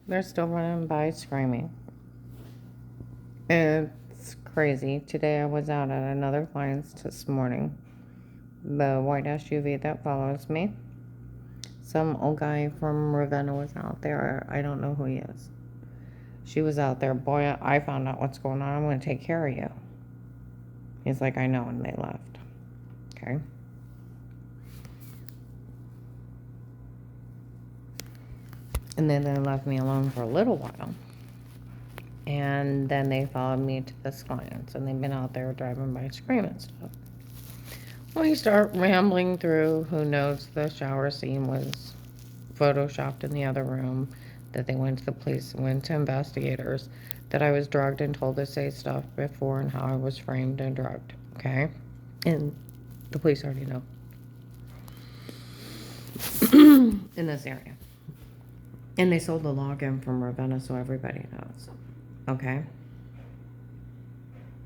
They're still running by screaming. It's crazy. Today I was out at another client's this morning. The white SUV that follows me. Some old guy from Ravenna was out there. I don't know who he is. She was out there. Boy, I found out what's going on. I'm going to take care of you. He's like, I know, and they left. Okay. And then they left me alone for a little while. And then they followed me to this client's, and they've been out there driving by screaming stuff. We start rambling through. Who knows, the shower scene was photoshopped in the other room, that they went to the police, went to investigators, that I was drugged and told to say stuff before, and how I was framed and drugged. Okay. And the police already know. In this area. And they sold the login from Ravenna, so everybody knows. Okay.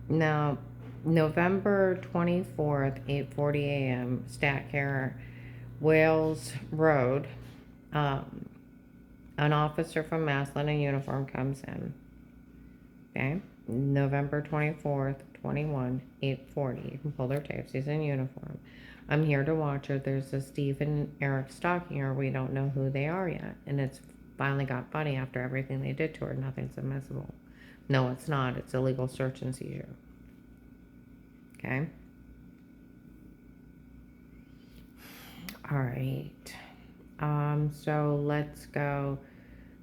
Now, November 24th, 8:40 a.m., Stat Care, Wales Road. An officer from Maslin in uniform comes in. Okay. November 24th, 21, 8:40. You can pull their tapes. He's in uniform. I'm here to watch her. There's a Steve and Eric stalking her. We don't know who they are yet. And it's finally got funny after everything they did to her. Nothing's admissible. No, it's not. It's illegal search and seizure. Okay. All right. So let's go.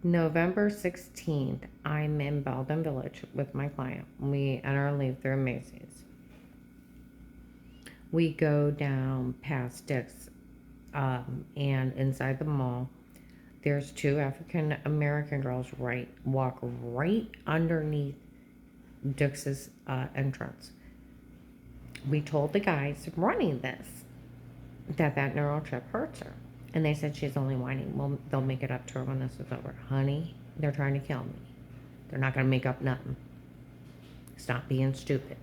November 16th, I'm in Belden Village with my client. We enter and leave through Macy's. We go down past Dick's, and inside the mall, there's two African American girls walk right underneath Dick's entrance. We told the guys running this that neurochip hurts her. And they said she's only whining. Well, they'll make it up to her when this is over. Honey, they're trying to kill me. They're not going to make up nothing. Stop being stupid.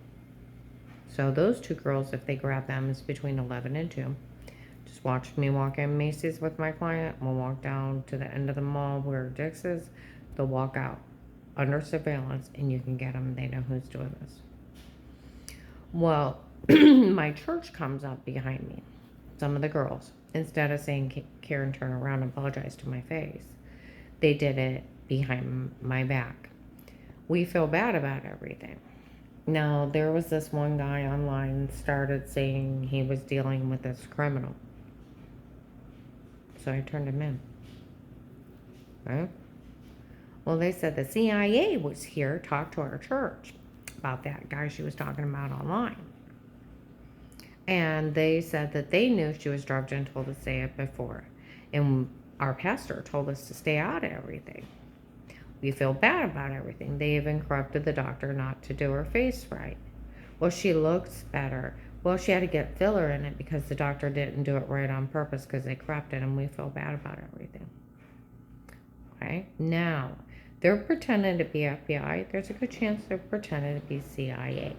So those two girls, if they grab them, is between 11 and 2. Just watch me walk in Macy's with my client. We'll walk down to the end of the mall where Dick's is. They'll walk out under surveillance, and you can get them. They know who's doing this. Well, my church comes up behind me. Some of the girls, instead of saying, Karen, turn around and apologize to my face, they did it behind my back. We feel bad about everything. Now, there was this one guy online started saying he was dealing with this criminal. So I turned him in. Right? Well, they said the CIA was here, talked to our church about that guy she was talking about online. And they said that they knew she was drugged and told to say it before. And our pastor told us to stay out of everything. We feel bad about everything. They even corrupted the doctor not to do her face right. Well, she looks better. Well, she had to get filler in it because the doctor didn't do it right on purpose because they corrupted, and we feel bad about everything. Okay? Now, they're pretending to be FBI. There's a good chance they're pretending to be CIA.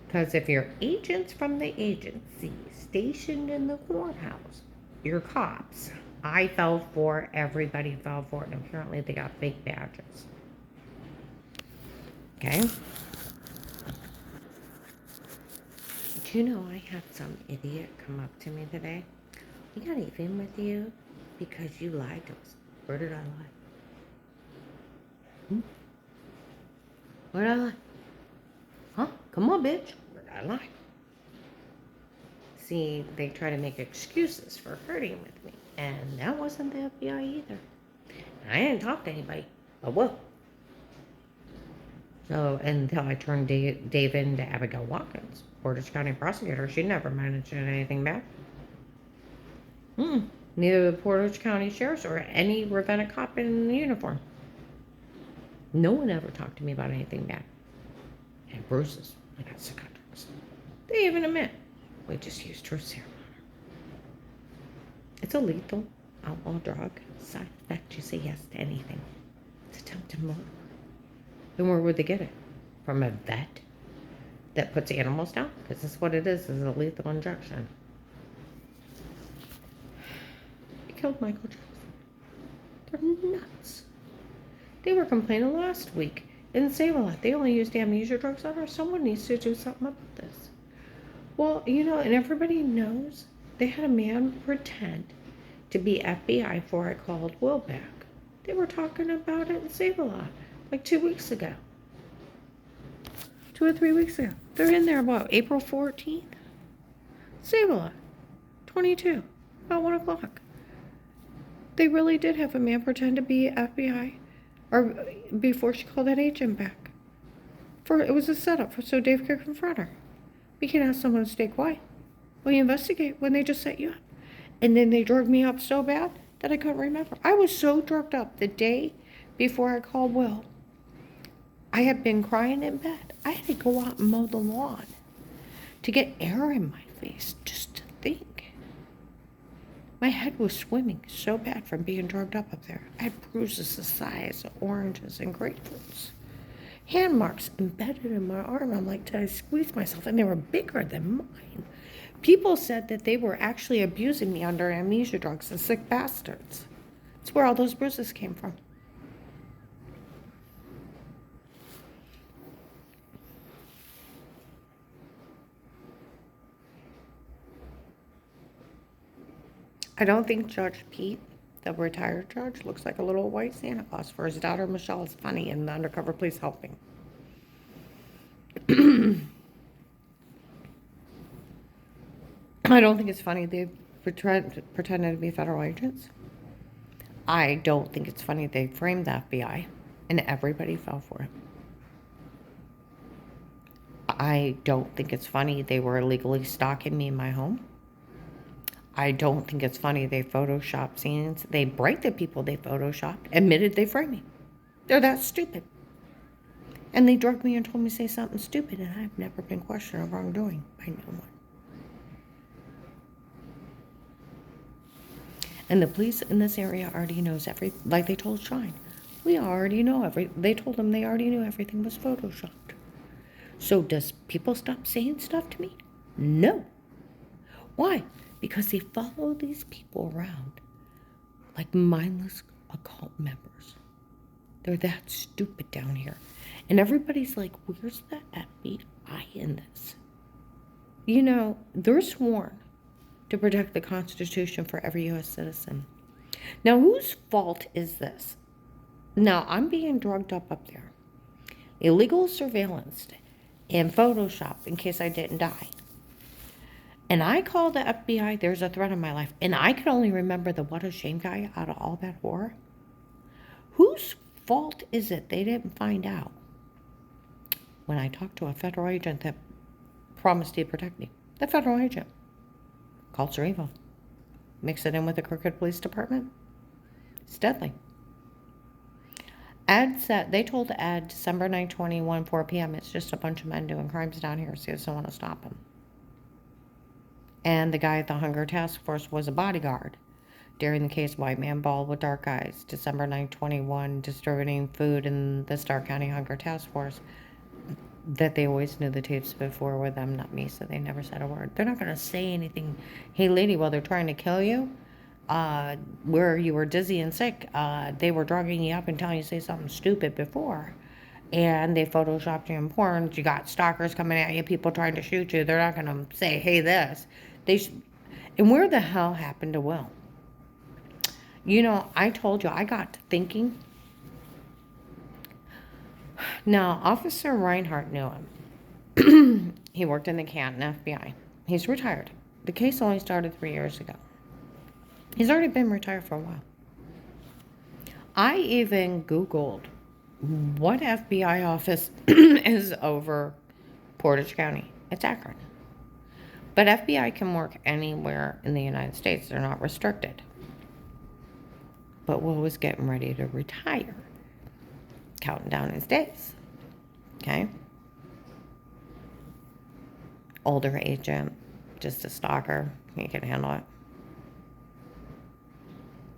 Because if you're agents from the agency stationed in the courthouse, you're cops. I fell for it. Everybody fell for it. And apparently they got fake badges. Okay? Do you know I had some idiot come up to me today? We got even with you because you lied to us. Where did I lie? Where did I lie? Huh? Come on, bitch. Where did I lie? See, they try to make excuses for hurting with me. And that wasn't the FBI either. I didn't talk to anybody. But whoa. So, until I turned Dave into Abigail Watkins, Portage County prosecutor, she never mentioned anything back. Neither the Portage County sheriffs or any Ravenna cop in uniform. No one ever talked to me about anything bad. And bruises. I got cicatrices. They even admit we just used truth serum on her. It's a lethal outlaw drug. Side effect, you say yes to anything. It's attempted murder. Then where would they get it? From a vet that puts animals down? Because that's what it is a lethal injection. It killed Michael Jackson. nuts. They were complaining last week in Save-A-Lot. They only use amnesia drugs on her. Someone needs to do something about this. Well, and everybody knows they had a man pretend to be FBI before I called Will back. They were talking about it in Save-A-Lot like 2 weeks ago. 2 or 3 weeks ago. They're in there about April 14th. Save-A-Lot. 22. About 1 o'clock. They really did have a man pretend to be FBI, or before she called that agent back. It was a setup so Dave could confront her. We can't ask someone to stay quiet. Well, you investigate when they just set you up. And then they drugged me up so bad that I couldn't remember. I was so drugged up the day before I called Will. I had been crying in bed. I had to go out and mow the lawn to get air in my face just to think. My head was swimming so bad from being drugged up there. I had bruises the size of oranges and grapefruits. Hand marks embedded in my arm. I'm like, did I squeeze myself? And they were bigger than mine. People said that they were actually abusing me under amnesia drugs, the sick bastards. That's where all those bruises came from. I don't think Judge Pete, the retired judge, looks like a little white Santa Claus for his daughter Michelle is funny in the Undercover Police Helping. I don't think it's funny they pretended to be federal agents. I don't think it's funny they framed the FBI and everybody fell for it. I don't think it's funny they were illegally stalking me in my home. I don't think it's funny they photoshopped scenes. They break the people they photoshopped, admitted they framed me. They're that stupid. And they drugged me and told me to say something stupid, and I've never been questioned of wrongdoing by no one. And the police in this area already knows like they told Shine. We already know they told them they already knew everything was photoshopped. So does people stop saying stuff to me? No. Why? Because they follow these people around like mindless occult members. They're that stupid down here. And everybody's like, where's the FBI in this? They're sworn to protect the Constitution for every U.S. citizen. Now, whose fault is this? Now, I'm being drugged up there. Illegal surveillance and Photoshop in case I didn't die. And I called the FBI, there's a threat in my life. And I could only remember the what a shame guy out of all that horror. Whose fault is it they didn't find out? When I talked to a federal agent that promised he'd protect me. The federal agent. Cults are evil. Mix it in with the crooked police department. It's deadly. Ed said, they told Ed December 9, 21, 4 p.m. It's just a bunch of men doing crimes down here, so he doesn't want to stop them. And the guy at the Hunger Task Force was a bodyguard during the case White Man Bald with Dark Eyes, December 9, 21, distributing food in the Stark County Hunger Task Force. That they always knew the tapes before were them, not me, so they never said a word. They're not going to say anything. Hey, lady, while they're trying to kill you, where you were dizzy and sick, they were drugging you up and telling you to say something stupid before. And they photoshopped you in porn. You got stalkers coming at you, people trying to shoot you. They're not going to say, hey, this. And where the hell happened to Will? I told you, I got to thinking. Now, Officer Reinhardt knew him. He worked in the Canton FBI. He's retired. The case only started 3 years ago. He's already been retired for a while. I even Googled what FBI office is over Portage County. It's Akron. But FBI can work anywhere in the United States. They're not restricted. But Will was getting ready to retire. Counting down his days. Okay? Older agent, just a stalker. He can handle it.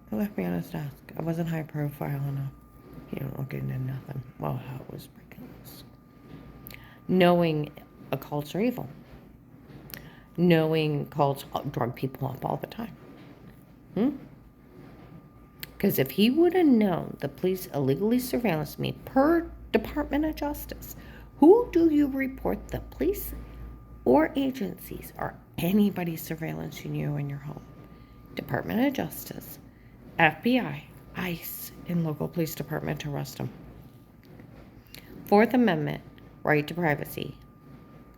He left me on his desk. I wasn't high profile enough. He didn't look into nothing. Well, how it was ridiculous. Knowing occults are evil. Knowing cults drug people up all the time. Because if he would have known the police illegally surveillanced me per Department of Justice, who do you report, the police or agencies or anybody surveillancing you in your home? Department of Justice, FBI, ICE, and local police department to arrest them. Fourth Amendment, right to privacy,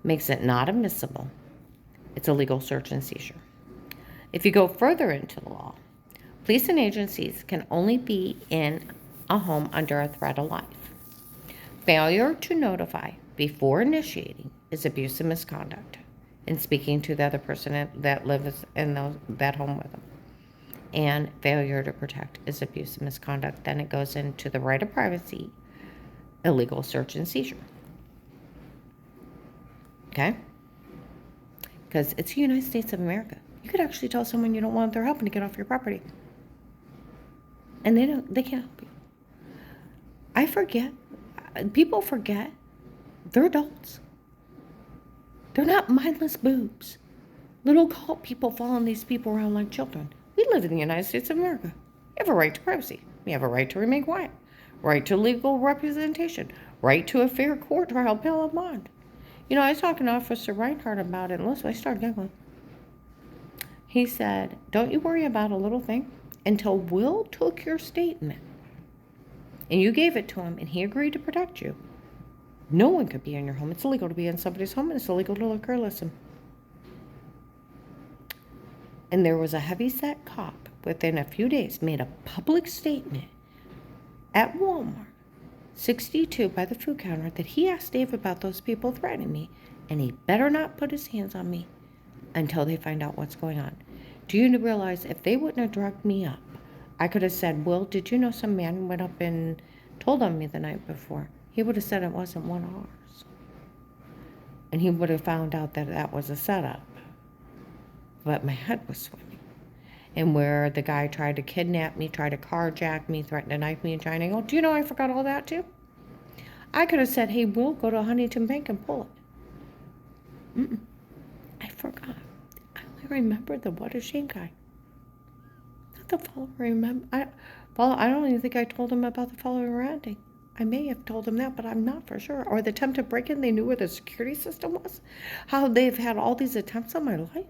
makes it not admissible. It's a legal search and seizure. If you go further into the law, police and agencies can only be in a home under a threat of life. Failure to notify before initiating is abuse and misconduct in speaking to the other person that lives in that home with them. And failure to protect is abuse and misconduct. Then it goes into the right of privacy, illegal search and seizure. Okay? Because it's the United States of America. You could actually tell someone you don't want their help and to get off your property. And they can't help you. I forget. People forget. They're adults. They're not mindless boobs. Little cult people following these people around like children. We live in the United States of America. We have a right to privacy. We have a right to remain quiet. Right to legal representation. Right to a fair court trial, bail and bond. You know, I was talking to Officer Reinhardt about it, and listen, I started giggling. He said, don't you worry about a little thing until Will took your statement and you gave it to him and he agreed to protect you. No one could be in your home. It's illegal to be in somebody's home, and it's illegal to liquor listen. And there was a heavyset cop within a few days made a public statement at Walmart, 62 by the food counter, that he asked Dave about those people threatening me, and he better not put his hands on me until they find out what's going on. Do you realize if they wouldn't have drugged me up, I could have said, Will, did you know some man went up and told on me the night before? He would have said it wasn't one of ours. And he would have found out that that was a setup. But my head was swimming. And where the guy tried to kidnap me, tried to carjack me, threatened to knife me in China, I go, do you know I forgot all that too? I could have said, hey, Will, go to Huntington Bank and pull it. I forgot. I only remember the what a shame guy. Not the following. I don't even think I told him about the following rounding. I may have told him that, but I'm not for sure. Or the attempted break-in, they knew where the security system was. How they've had all these attempts on my life.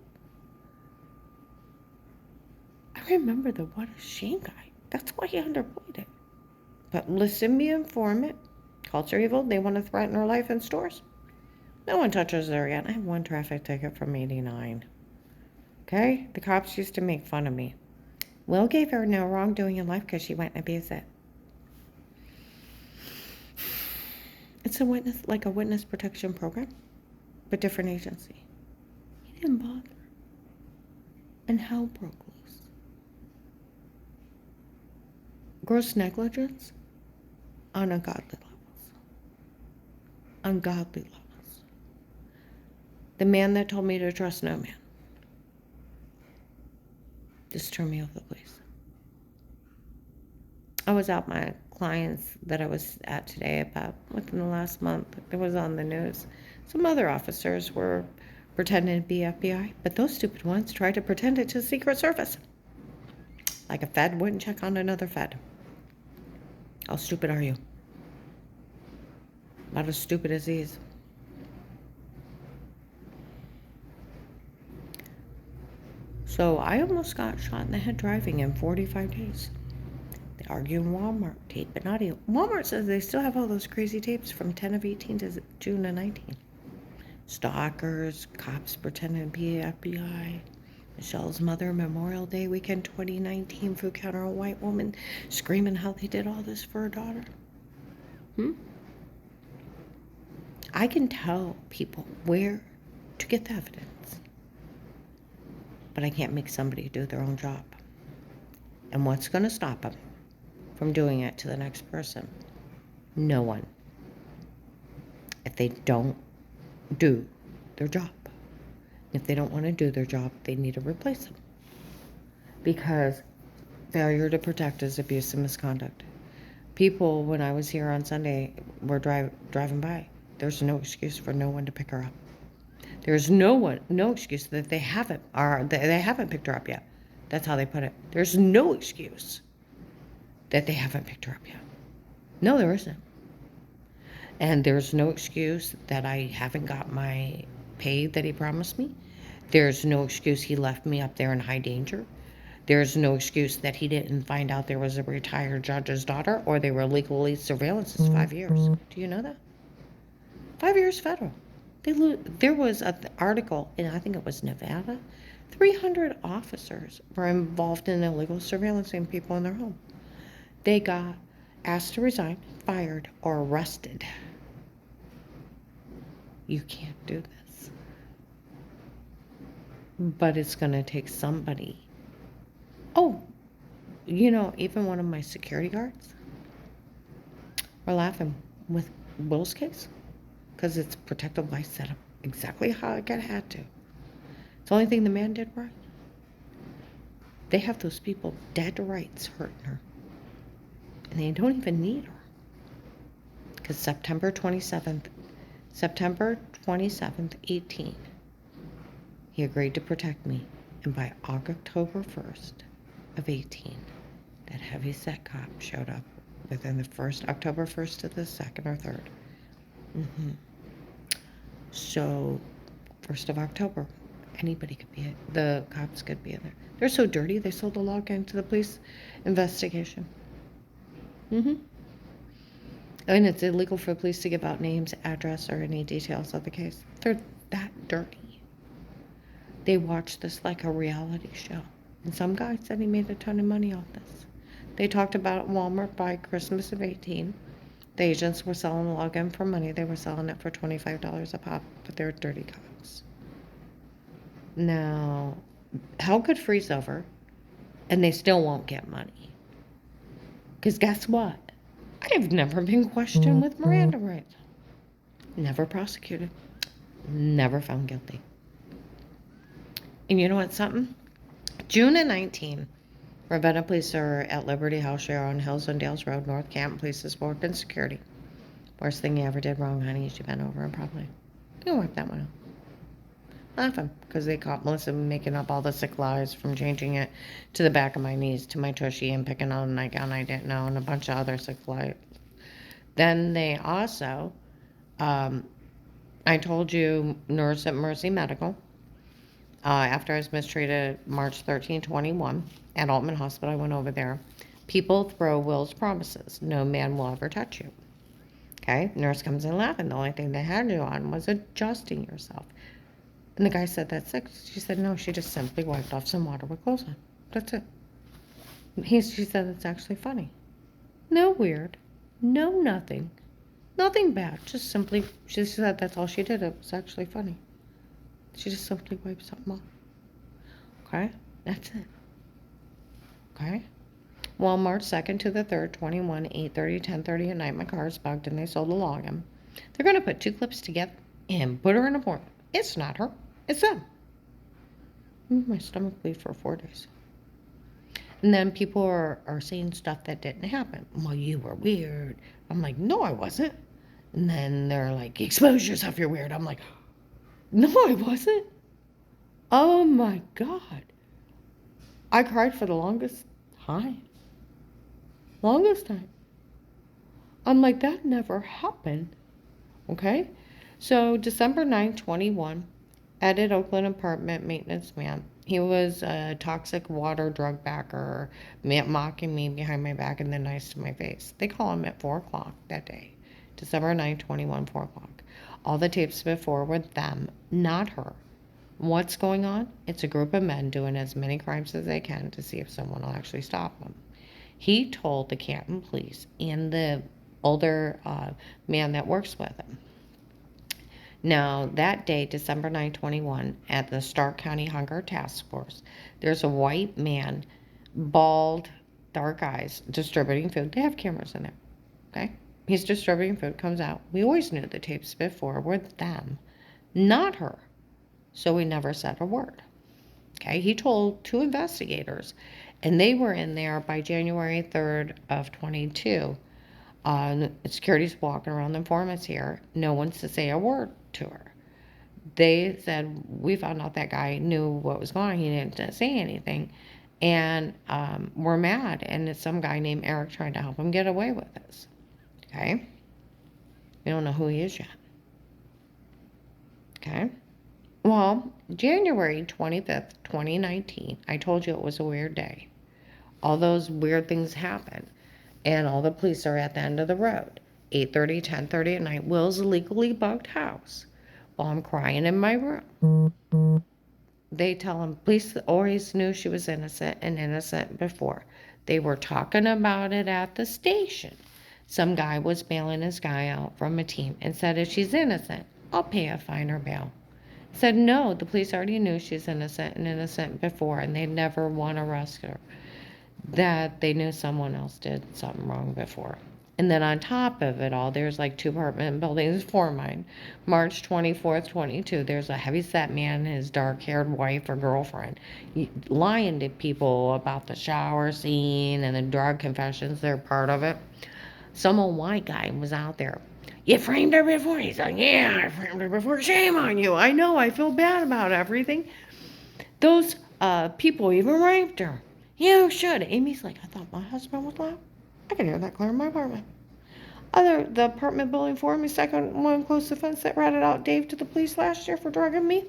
I remember the what a shame guy. That's why he underplayed it. But listen, be informant. Cults are evil. They want to threaten her life in stores. No one touches her again. I have one traffic ticket from 89. Okay? The cops used to make fun of me. Will gave her no wrongdoing in life because she went and abused it. It's a witness protection program, but different agency. He didn't bother. And hell broke loose. Gross negligence on ungodly levels. Ungodly levels. The man that told me to trust no man just turned me over the police. I was out my clients that I was at today about within the last month. It was on the news. Some other officers were pretending to be FBI, but those stupid ones tried to pretend it to Secret Service. Like a Fed wouldn't check on another Fed. How stupid are you? About as stupid as these. So I almost got shot in the head driving in 45 days. They argue in Walmart, tape and audio. Walmart says they still have all those crazy tapes from 10 of 18 to June of 19. Stalkers, cops pretending to be FBI. Michelle's mother, Memorial Day weekend 2019, food counter, a white woman screaming how they did all this for her daughter. I can tell people where to get the evidence. But I can't make somebody do their own job. And what's going to stop them from doing it to the next person? No one. If they don't do their job. If they don't want to do their job, they need to replace them. Because failure to protect is abuse and misconduct. People, when I was here on Sunday, were driving by. There's no excuse for no one to pick her up. There's no excuse that they haven't picked her up yet. That's how they put it. There's no excuse. that they haven't picked her up yet. No, there isn't. And there's no excuse that I haven't got my pay that he promised me. There's no excuse he left me up there in high danger. There's no excuse that he didn't find out there was a retired judge's daughter or they were legally surveillance. It's 5 years. Do you know that? 5 years federal. There was an article in, I think it was Nevada, 300 officers were involved in illegal surveillancing people in their home. They got asked to resign, fired, or arrested. You can't do this. But it's going to take somebody. Oh, even one of my security guards were laughing with Will's case because it's protective life set up exactly how it had to. It's the only thing the man did right. They have those people dead to rights hurting her. And they don't even need her. Because September 27th, 18, he agreed to protect me. And by October 1st of 18, that heavy-set cop showed up within the first, October 1st to the 2nd or 3rd. So, 1st of October, anybody could be it. The cops could be in there. They're so dirty, they sold the login to the police investigation. And it's illegal for police to give out names, address, or any details of the case. They're that dirty. They watch this like a reality show. And some guy said he made a ton of money off this. They talked about Walmart by Christmas of 18. The agents were selling the login for money. They were selling it for $25 a pop, but they're dirty cops. Now, hell could freeze over, and they still won't get money. Because guess what? I've never been questioned with Miranda rights. Never prosecuted. Never found guilty. And you know what, something? June of 19, Ravenna police are at Liberty House Share on Hills and Dales Road, North Canton. Police is working security. Worst thing you ever did wrong, honey, is you bent over and probably. You can wipe that one out. Laughing, because they caught Melissa making up all the sick lies from changing it to the back of my knees to my tushy and picking on a nightgown I didn't know and a bunch of other sick lies. Then they also, I told you, nurse at Mercy Medical, after I was mistreated March 13, 21, at Altman Hospital, I went over there. People throw Will's promises. No man will ever touch you. Okay? Nurse comes in laughing. The only thing they had you on was adjusting yourself. And the guy said, that's sick. She said, no, she just simply wiped off some water with clothes on. That's it. She said, it's actually funny. No weird. No nothing. Nothing bad. Just simply, she said that's all she did. It was actually funny. She just simply wiped something off. Okay? That's it. Okay? Well, March 2nd to the 3rd, 21, 8:30, 10:30 at night, my car is bugged and they sold the login. They're going to put 2 clips together and put her in a porn. It's not her. It's them. My stomach bleeds for 4 days. And then people are saying stuff that didn't happen. Well, you were weird. I'm like, no, I wasn't. And then they're like, expose yourself, you're weird. I'm like, no, I wasn't. Oh my God. I cried for the longest time. Longest time. I'm like, that never happened. Okay? So December 9, 21, Edit Oakland apartment maintenance man. He was a toxic water drug backer, mocking me behind my back and then nice to my face. They call him at 4 o'clock that day. December 9, 21, 4 o'clock. All the tapes before were them, not her. What's going on? It's a group of men doing as many crimes as they can to see if someone will actually stop them. He told the Canton police and the older man that works with him. Now, that day, December 9, 21, at the Stark County Hunger Task Force, there's a white man, bald, dark eyes, distributing food. They have cameras in there, okay? He's distributing food, comes out. We always knew the tapes before were them, not her. So we never said a word, okay? He told 2 investigators, and they were in there by January 3rd of 22. Security's walking around, the informants here. No one's to say a word to her. They said, we found out that guy knew what was going on. He didn't say anything. and we're mad. And it's some guy named Eric trying to help him get away with this. Okay? We don't know who he is yet. Okay? Well, January 25th, 2019, I told you it was a weird day. All those weird things happen. And all the police are at the end of the road. 8:30, 10:30 at night. Will's illegally bugged house while I'm crying in my room. They tell him police always knew she was innocent and innocent before. They were talking about it at the station. Some guy was bailing his guy out from a team and said, if she's innocent, I'll pay a fine or bail. Said no, the police already knew she's innocent and innocent before, and they never want to arrest her. That they knew someone else did something wrong before. And then on top of it all, there's like 2 apartment buildings for mine. March 24th, 22, there's a heavyset man and his dark-haired wife or girlfriend lying to people about the shower scene and the drug confessions. They're part of it. Some old white guy was out there. You framed her before? He's like, yeah, I framed her before. Shame on you. I know, I feel bad about everything. Those people even raped her. You should. Amy's like, I thought my husband was loud. I can hear that clear in my apartment. The apartment building for me, second one close to the fence that ratted out Dave to the police last year for drugging me.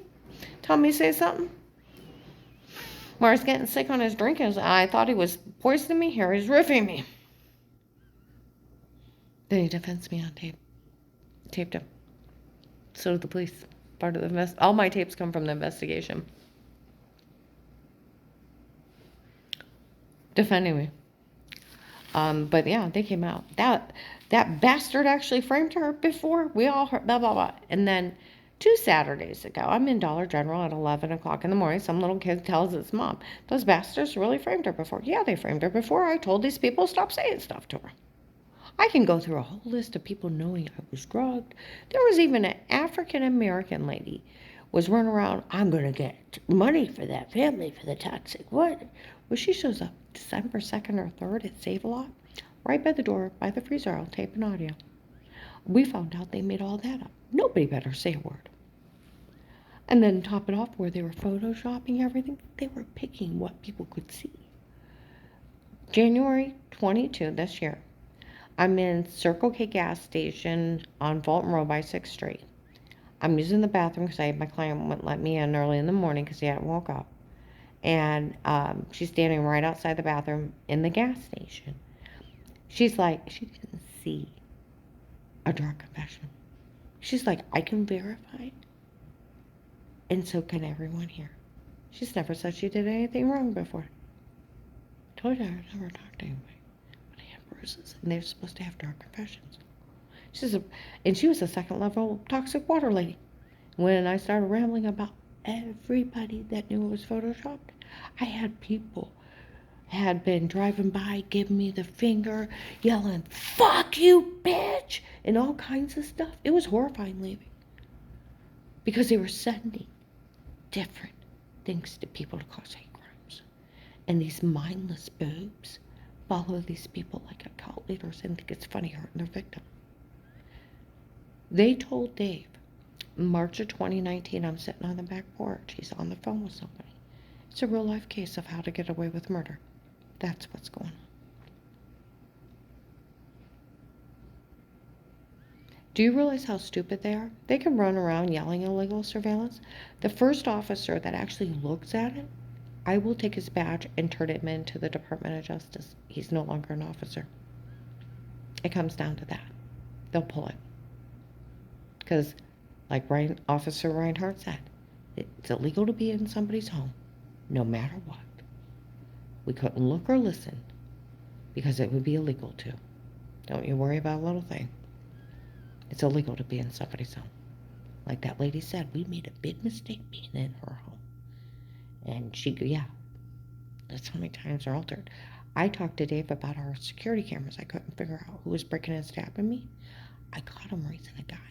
Tell me to say something. Mark's getting sick on his drinking. I thought he was poisoning me. Here he's riffing me. Then he defends me on tape. Taped him. So did the police. Part of the all my tapes come from the investigation. Defending me. But yeah, they came out. That bastard actually framed her before. We all heard blah, blah, blah. And then 2 Saturdays ago, I'm in Dollar General at 11 o'clock in the morning. Some little kid tells his mom, those bastards really framed her before. Yeah, they framed her before. I told these people stop saying stuff to her. I can go through a whole list of people knowing I was drugged. There was even an African-American lady was running around, I'm going to get money for that family for the toxic. What? Well, she shows up December 2nd or 3rd at Save-A-Lot, right by the door, by the freezer aisle, tape and audio. We found out they made all that up. Nobody better say a word. And then top it off, where they were photoshopping everything, they were picking what people could see. January 22 this year, I'm in Circle K gas station on Fulton Road by 6th Street. I'm using the bathroom because my client wouldn't let me in early in the morning because he hadn't woke up. And she's standing right outside the bathroom in the gas station. She's like, she didn't see a drug confession. She's like, I can verify it, and so can everyone here. She's never said she did anything wrong before. I told her I would never talk to anybody. But I had bruises, and they're supposed to have drug confessions. She was a 2nd level toxic water lady. When I started rambling about everybody that knew it was photoshopped, I had people had been driving by, giving me the finger, yelling, fuck you, bitch, and all kinds of stuff. It was horrifying leaving. Because they were sending different things to people to cause hate crimes. And these mindless boobs follow these people like a cult leaders and think it's funny hurting their victim. They told Dave, March of 2019, I'm sitting on the back porch. He's on the phone with somebody. It's a real life case of how to get away with murder. That's what's going on. Do you realize how stupid they are? They can run around yelling illegal surveillance. The first officer that actually looks at it, I will take his badge and turn him into the Department of Justice. He's no longer an officer. It comes down to that. They'll pull it. Because, like Officer Reinhardt said, it's illegal to be in somebody's home, no matter what. We couldn't look or listen, because it would be illegal to. Don't you worry about a little thing. It's illegal to be in somebody's home. Like that lady said, we made a big mistake being in her home. And that's how many times they're altered. I talked to Dave about our security cameras. I couldn't figure out who was breaking and stabbing me. I caught him raising a guy up.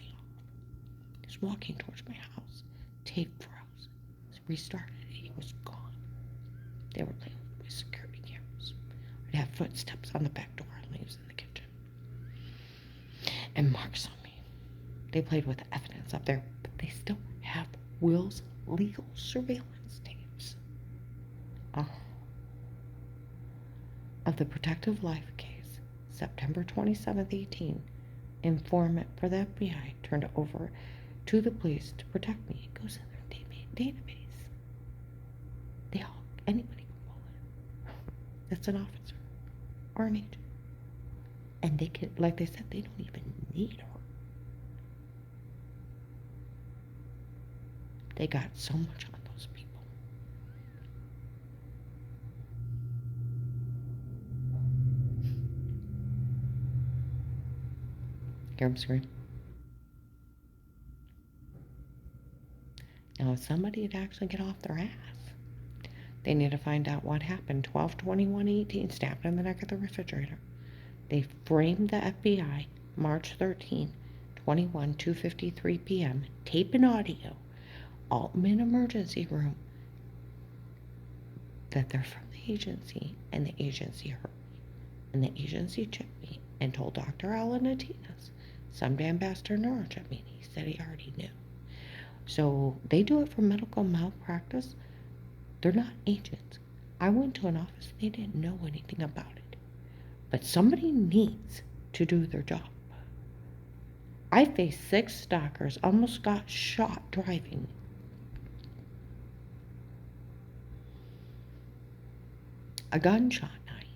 He was walking towards my house. Tape froze. Restarted it. He was gone. They were playing with my security cameras. I'd have footsteps on the back door and leaves in the kitchen. And marks on me. They played with evidence up there, but they still have Will's legal surveillance tapes. Oh. of the protective life case, September 27th, 18, informant for the FBI turned over to the police to protect me. It goes in their database. Anybody can pull it. That's an officer or an agent. And they can, like they said, they don't even need her. They got so much on those people. Hear them scream? Now, if somebody would actually get off their ass, they need to find out what happened. 12/21/18, stabbed in the neck of the refrigerator. They framed the FBI, March 13, 21, 2:53 p.m., tape and audio, Altman emergency room, that they're from the agency, and the agency heard me, and the agency chipped me and told Dr. Alan Atinas, some Ambassador Neurochip meeting. He said he already knew. So they do it for medical malpractice. They're not agents. I went to an office, they didn't know anything about it. But somebody needs to do their job. I faced 6 stalkers, almost got shot driving. A gunshot night,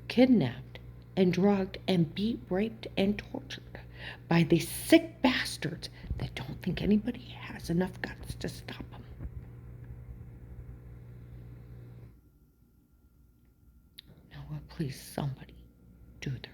kidnapped and drugged and beat, raped, and tortured by these sick bastards that don't think anybody has enough guts to stop them. Now, please, somebody do their